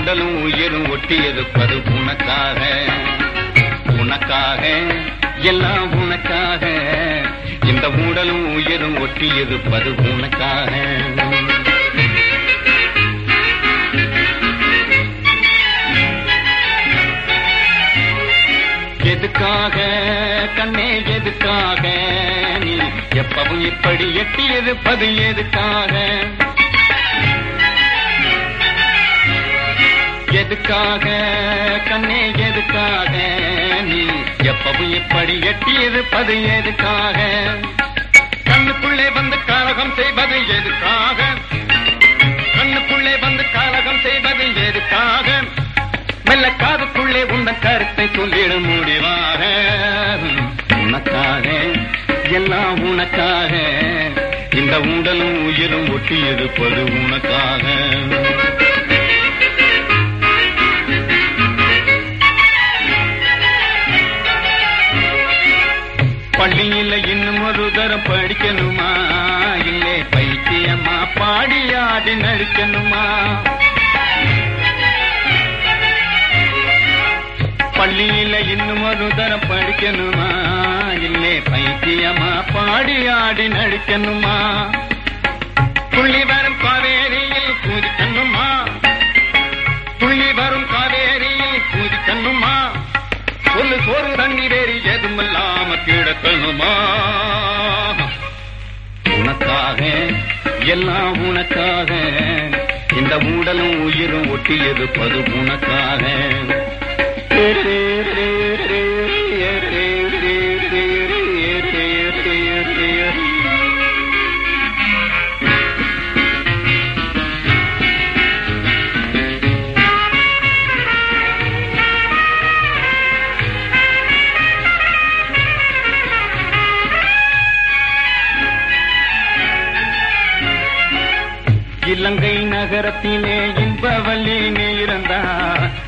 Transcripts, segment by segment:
உடலும் உயிரும் ஒட்டியிருப்பது உனக்காக, உனக்காக எல்லாம் உனக்காக. இந்த உடலும் உயிரும் ஒட்டியிருப்பது உனக்காக. எதுக்காக கண்ணே எதுக்காக நீ எப்பவும் இப்படி எட்டியிருப்பது எதுக்காக? எதுக்காக கண்ணே எதுக்காக நீ எப்பவும் இப்படி எட்டியிருப்பது எதுக்காக? கண்ணுக்குள்ளே வந்து கலகம் செய்வது எதுக்காக? கண்ணுக்குள்ளே வந்து கலகம் செய்வது எதுக்காக? மெல்ல காதுக்குள்ளே உந்தன் கருத்தை சொல்லிட முடிவாக. உனக்காக எல்லாம் உனக்காக. இந்த உடலும் உயிரும் ஒட்டியிருப்பது உனக்காக. பள்ளியில இன்னும் ஒரு தரம் படிக்கணுமா? இல்லை பைத்தியமா பாடி ஆடி நடிக்கணுமா? பள்ளியில இன்னும் ஒரு தரம் படிக்கணுமா? இல்லை பைத்தியமா பாடி ஆடி நடிக்கணுமா? துள்ளி வரும் காவேரியில் குதிக்கணுமா? துள்ளி வரும் காவேரியில் குதிக்கணுமா? சொல்லு சோறு தண்ணி வேறு எதுமில்லாம கிடக்கணுமா? உனக்காக எல்லாம் உனக்காக. இந்த உடலும் உயிரும் ஒட்டியிருப்பது உனக்காக. இலங்கை நகரத்திலே இன்பவல்லி நீ இருந்தா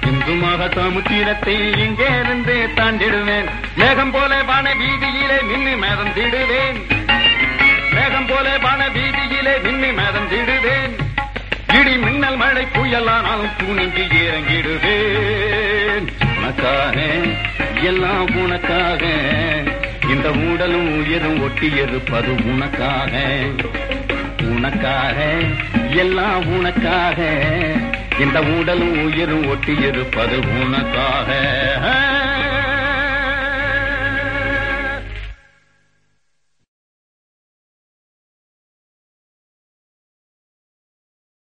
இந்துமாக சமுத்திரத்தை இங்கே இருந்து தாண்டிடுவேன். மேகம் போல வான வீதியிலே நின்று மேதம் திடுவேன். மேகம் போல வான வீதியிலே நின்று மேதம் திடுவேன். இடி மின்னல் மழை புயலானாலும் துணிஞ்சு இறங்கிடுவேன். உனக்காக எல்லாம் உனக்காக. இந்த உடலும் உயிரும் ஒட்டியிருப்பது உனக்காக. உனக்காக எல்லாம் உனக்காக. இந்த உடலும் உயிரும் ஒட்டியிருப்பது உனக்காக.